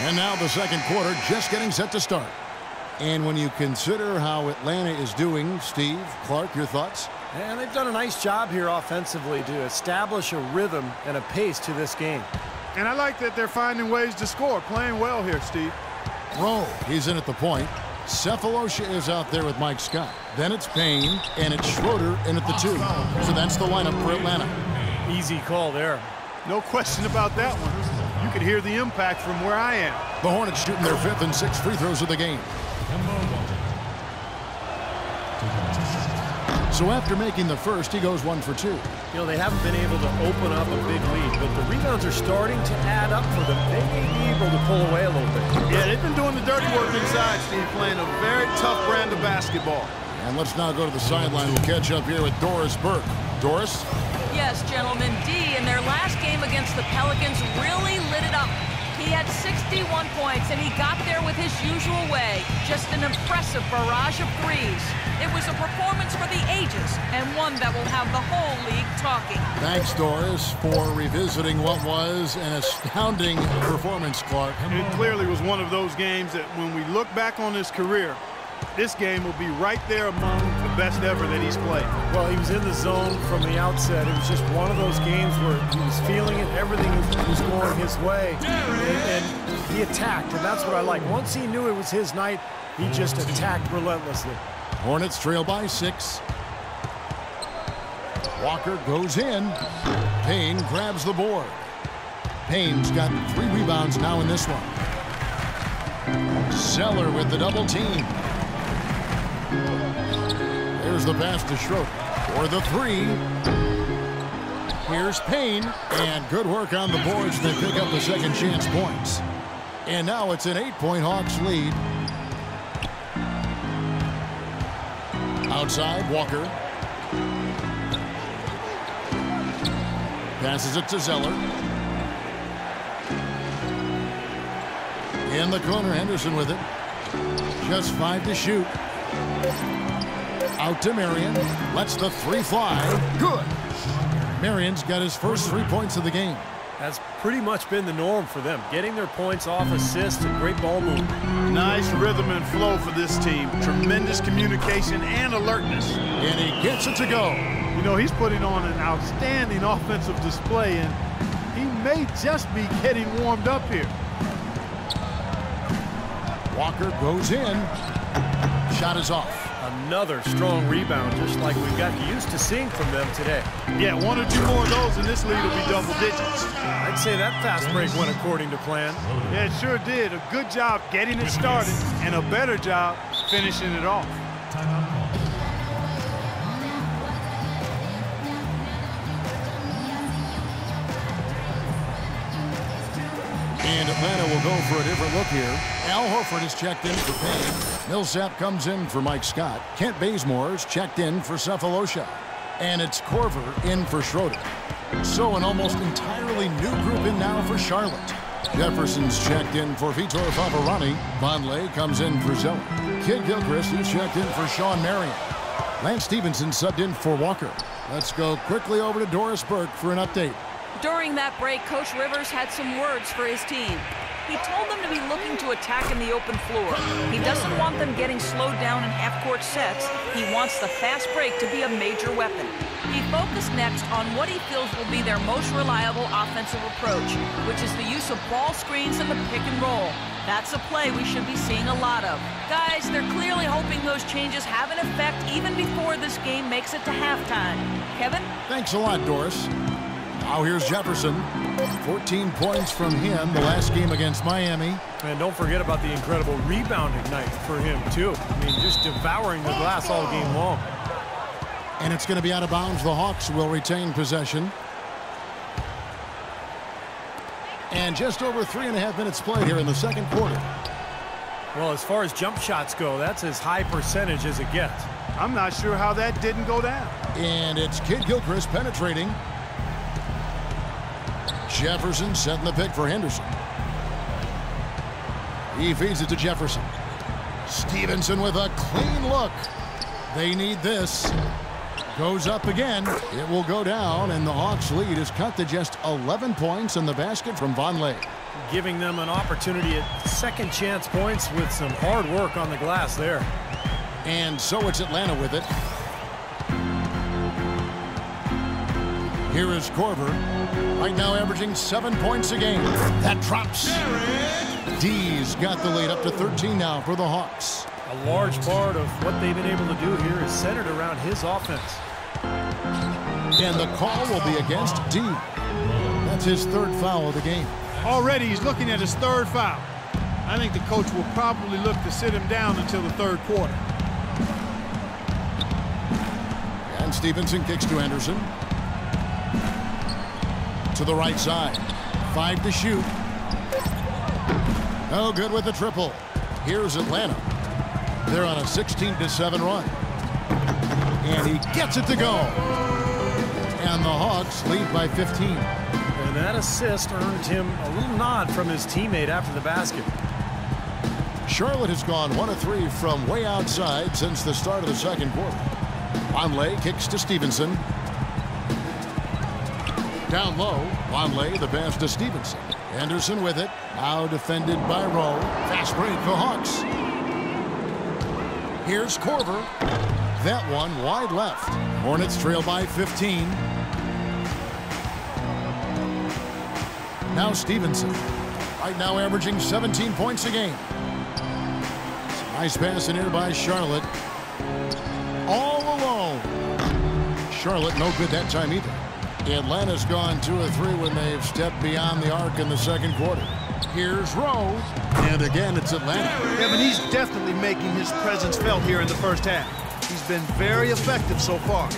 And now the second quarter just getting set to start. And when you consider how Atlanta is doing, Steve, Clark, your thoughts? And they've done a nice job here offensively to establish a rhythm and a pace to this game. And I like that they're finding ways to score, playing well here, Steve. Rowe, he's in at the point. Cephalosha is out there with Mike Scott. Then it's Payne, and it's Schroeder in at the 2. So that's the lineup for Atlanta. Easy call there. No question about that one. You could hear the impact from where I am. The Hornets shooting their 5th and 6th free throws of the game. So after making the first, he goes 1 for 2. You know, they haven't been able to open up a big lead, but the rebounds are starting to add up for them. They may be able to pull away a little bit. Yeah, they've been doing the dirty work inside, Steve, playing a very tough brand of basketball. And let's now go to the sideline. We'll catch up here with Doris Burke. Doris? Yes, gentlemen. D, in their last game against the Pelicans, really lit it up. He had 61 points, and he got there with his usual way. Just an impressive barrage of threes. It was a performance for the ages, and one that will have the whole league talking. Thanks, Doris, for revisiting what was an astounding performance, Clark. It clearly was one of those games that when we look back on his career, this game will be right there among the best ever that he's played. Well, he was in the zone from the outset. It was just one of those games where he was feeling it. Everything was going his way. And he attacked, and that's what I like. Once he knew it was his night, he just attacked relentlessly. Hornets trail by 6. Walker goes in. Payne grabs the board. Payne's got 3 rebounds now in this one. Zeller with the double team. There's the pass to Schroeder for the 3. Here's Payne, and good work on the boards. They pick up the second chance points. And now it's an 8-point Hawks lead. Outside, Walker. Passes it to Zeller. In the corner, Henderson with it. Just 5 to shoot. Out to Marion. Lets the 3 fly. Good. Marion's got his first 3 points of the game. That's pretty much been the norm for them, getting their points off assists and great ball movement. Nice rhythm and flow for this team. Tremendous communication and alertness. And he gets it to go. You know, he's putting on an outstanding offensive display, and he may just be getting warmed up here. Walker goes in. Shot is off. Another strong rebound, just like we've gotten used to seeing from them today. Yeah, 1 or 2 more of those, and this lead will be double digits. I'd say that fast break went according to plan. Yeah, it sure did. A good job getting it started, and a better job finishing it off. And Atlanta will go for a different look here. Al Horford is checked in for Payne. Millsap comes in for Mike Scott. Kent Bazemore's checked in for Cephalosha. And it's Korver in for Schroeder. So an almost entirely new group in now for Charlotte. Jefferson's checked in for Vitor Favarani. Vonleh comes in for Zeller. Kidd-Gilchrist is checked in for Sean Marion. Lance Stevenson subbed in for Walker. Let's go quickly over to Doris Burke for an update. During that break, Coach Rivers had some words for his team. He told them to be looking to attack in the open floor. He doesn't want them getting slowed down in half-court sets. He wants the fast break to be a major weapon. He focused next on what he feels will be their most reliable offensive approach, which is the use of ball screens and the pick and roll. That's a play we should be seeing a lot of. Guys, they're clearly hoping those changes have an effect even before this game makes it to halftime. Kevin? Thanks a lot, Doris. Now here's Jefferson. 14 points from him the last game against Miami. And don't forget about the incredible rebounding night for him, too. I mean, just devouring the glass all game long. And it's going to be out of bounds. The Hawks will retain possession. And just over 3.5 minutes played here in the second quarter. Well, as far as jump shots go, that's as high percentage as it gets. I'm not sure how that didn't go down. And it's Kidd-Gilchrist penetrating. Jefferson setting the pick for Henderson. He feeds it to Jefferson. Stevenson with a clean look. They need this. Goes up again. It will go down, and the Hawks' lead is cut to just 11 points in the basket from Vonleh. Giving them an opportunity at second chance points with some hard work on the glass there. And so it's Atlanta with it. Here is Korver. Right now averaging 7 points a game. That drops. D's got the lead up to 13 now for the Hawks. A large part of what they've been able to do here is centered around his offense. And the call will be against D. That's his third foul of the game. Already he's looking at his third foul. I think the coach will probably look to sit him down until the third quarter. And Stevenson kicks to Henderson. To the right side. 5 to shoot. No good with the triple. Here's Atlanta. They're on a 16-7 run. And he gets it to go. And the Hawks lead by 15. And that assist earned him a little nod from his teammate after the basket. Charlotte has gone 1 of 3 from way outside since the start of the second quarter. Vonleh kicks to Stevenson. Down low, Vonleh the pass to Stevenson. Henderson with it. Now defended by Rowe. Fast break for Hawks. Here's Korver. That one wide left. Hornets trail by 15. Now Stevenson. Right now averaging 17 points a game. Nice pass in here by Charlotte. All alone. Charlotte no good that time either. Atlanta's gone 2 of 3 when they've stepped beyond the arc in the second quarter. Here's Rowe. And again, it's Atlanta. Yeah, but he's definitely making his presence felt here in the first half. He's been very effective so far.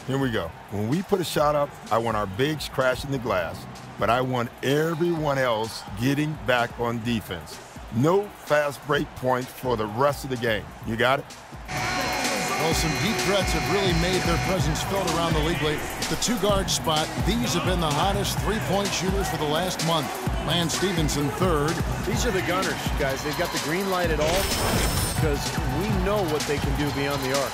Here we go. When we put a shot up, I want our bigs crashing the glass, but I want everyone else getting back on defense. No fast break points for the rest of the game. You got it? Well, some deep threats have really made their presence felt around the league lately. The 2-guard spot, these have been the hottest 3-point shooters for the last month. Lance Stevenson third. These are the gunners, guys. They've got the green light at all because we know what they can do beyond the arc.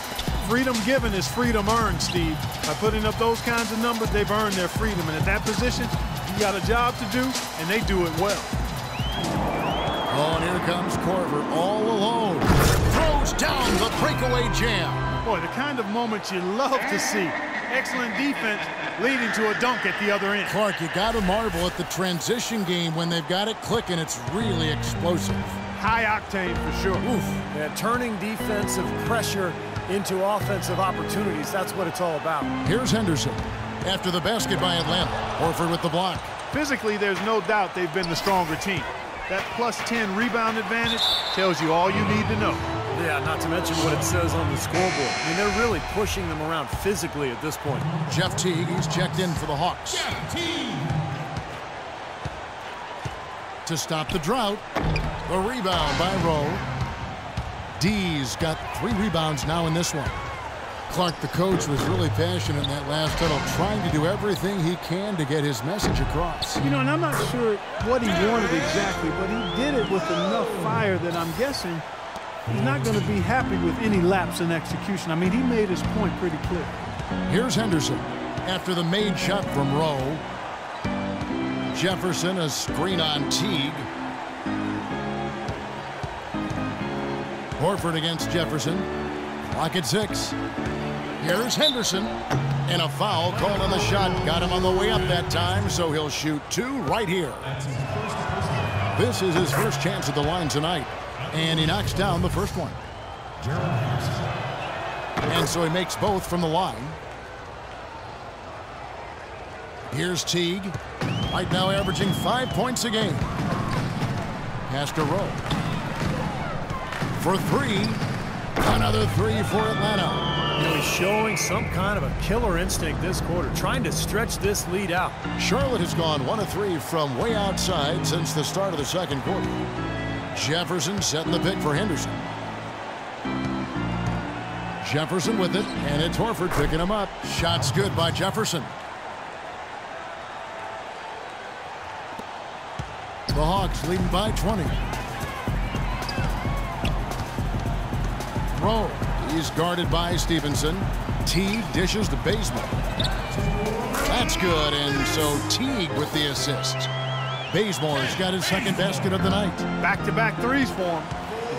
Freedom given is freedom earned, Steve. By putting up those kinds of numbers, they've earned their freedom. And at that position, you got a job to do, and they do it well. Oh, and here comes Korver all alone. Throws down the breakaway jam. Boy, the kind of moment you love to see. Excellent defense leading to a dunk at the other end. Clark, you got to marvel at the transition game when they've got it clicking. It's really explosive. High octane for sure. Oof. Yeah, turning defensive pressure into offensive opportunities. That's what it's all about. Here's Henderson. After the basket by Atlanta. Horford with the block. Physically, there's no doubt they've been the stronger team. That +10 rebound advantage tells you all you need to know. Yeah, not to mention what it says on the scoreboard. I mean, they're really pushing them around physically at this point. Jeff Teague, he's checked in for the Hawks. To stop the drought. The rebound by Rowe. D's got 3 rebounds now in this one. Clark, the coach, was really passionate in that last tunnel, trying to do everything he can to get his message across. You know, and I'm not sure what he wanted exactly, but he did it with enough fire that I'm guessing he's not going to be happy with any lapse in execution. I mean, he made his point pretty clear. Here's Henderson. After the made shot from Rowe. Jefferson, a screen on Teague. Horford against Jefferson. Clock at 6. Here's Henderson. And a foul called on the shot. Got him on the way up that time, so he'll shoot 2 right here. This is his first chance at the line tonight. And he knocks down the first one. And so he makes both from the line. Here's Teague. Right now averaging 5 points a game. Pass to Rowe. For 3. Another 3 for Atlanta. You know, he's showing some kind of a killer instinct this quarter, trying to stretch this lead out. Charlotte has gone 1 of 3 from way outside since the start of the second quarter. Jefferson setting the pick for Henderson. Jefferson with it, and it's Horford picking him up. Shot's good by Jefferson. The Hawks leading by 20. throw. He's guarded by Stevenson. Teague dishes to Bazemore. That's good, and so Teague with the assist. Bazemore's got his second basket of the night. Back-to-back threes for him.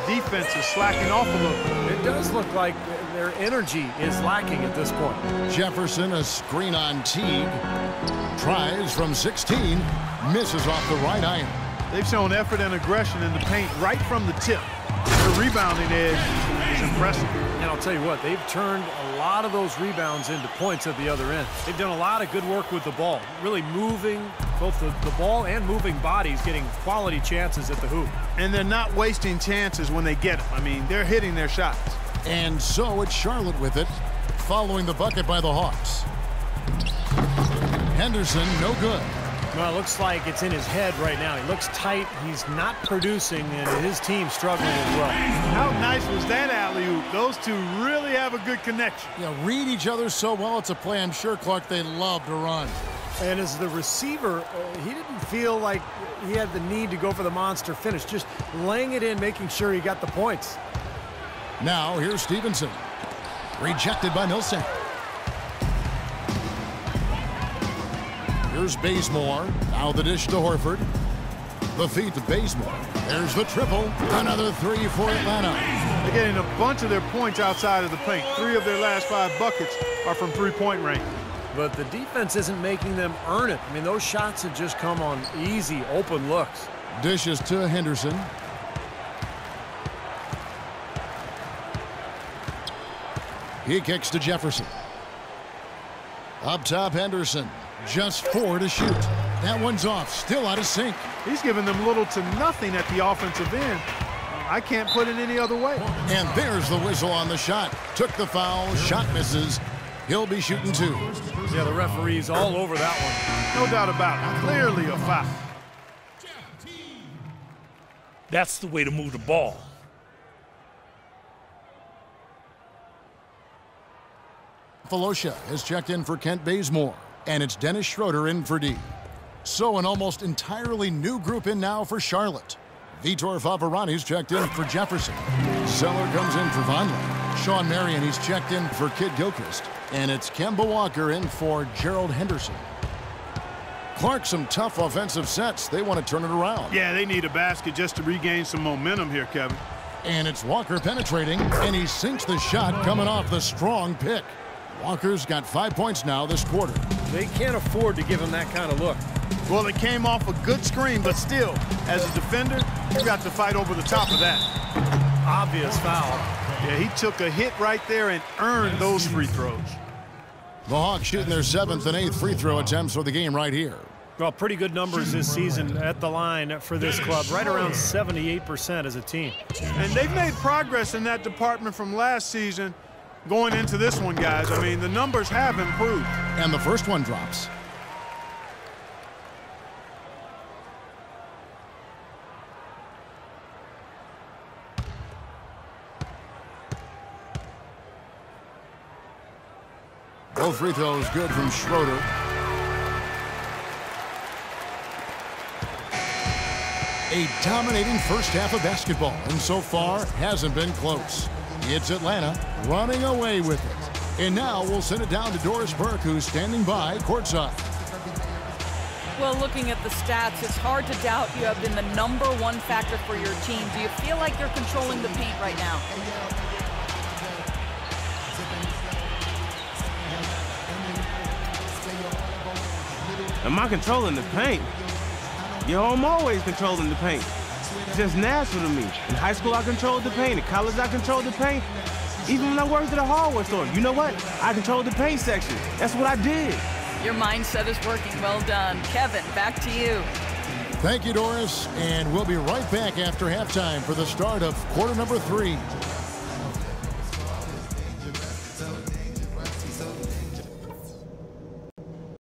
The defense is slacking off a little. It does look like their energy is lacking at this point. Jefferson, a screen on Teague. Tries from 16. Misses off the right iron. They've shown effort and aggression in the paint right from the tip. Their rebounding edge is impressive. And I'll tell you what, they've turned a lot of those rebounds into points at the other end. They've done a lot of good work with the ball, really moving both the ball and moving bodies, getting quality chances at the hoop. And they're not wasting chances when they get them. I mean, they're hitting their shots. And so it's Charlotte with it, following the bucket by the Hawks. Henderson, no good. Well, it looks like it's in his head right now. He looks tight. He's not producing, and his team's struggling as well. How nice was that alley-oop? Those two really have a good connection. Yeah, read each other so well. It's a play I'm sure, Clark, they love to run. And as the receiver, he didn't feel like he had the need to go for the monster finish, just laying it in, making sure he got the points. Now, here's Stevenson. Rejected by Millsap. Here's Bazemore. Now the dish to Horford. The feed to Bazemore. There's the triple. Another three for Atlanta. They're getting a bunch of their points outside of the paint. 3 of their last 5 buckets are from three-point range. But the defense isn't making them earn it. I mean, those shots have just come on easy, open looks. Dishes to Henderson. He kicks to Jefferson. Up top, Henderson. Just 4 to shoot. That one's off. Still out of sync. He's giving them little to nothing at the offensive end. I can't put it any other way. And there's the whistle on the shot. Took the foul. Shot misses. He'll be shooting 2. Yeah, the referee's all over that one. No doubt about it. Clearly a foul. That's the way to move the ball. Falosha has checked in for Kent Bazemore, and it's Dennis Schroeder in for D. So an almost entirely new group in now for Charlotte. Vitor Favarani's checked in for Jefferson. Zeller comes in for Vonleh. Sean Marion, he's checked in for Kid Gilchrist. And it's Kemba Walker in for Gerald Henderson. Clark, some tough offensive sets. They want to turn it around. Yeah, they need a basket just to regain some momentum here, Kevin. And it's Walker penetrating, and he sinks the shot coming off the strong pick. Walker's got 5 points now this quarter. They can't afford to give him that kind of look. Well, it came off a good screen, but still, as a defender, you got to fight over the top of that. Obvious foul. Yeah, he took a hit right there and earned those free throws. The Hawks shooting their 7th and 8th free throw attempts for the game right here. Well, pretty good numbers this season at the line for this club, right around 78% as a team. And they've made progress in that department from last season going into this one, guys. I mean, the numbers have improved. And the first one drops. Both free throws good from Schroeder. A dominating first half of basketball, and so far hasn't been close. It's Atlanta running away with it. And now we'll send it down to Doris Burke, who's standing by courtside. Well, looking at the stats, it's hard to doubt you have been the #1 factor for your team. Do you feel like you're controlling the paint right now? Am I controlling the paint? Yo, I'm always controlling the paint. It's just natural to me. In high school, I controlled the paint. In college, I controlled the paint. Even when I worked at a hardware store, you know what? I controlled the paint section. That's what I did. Your mindset is working. Well done. Kevin, back to you. Thank you, Doris. And we'll be right back after halftime for the start of quarter number 3.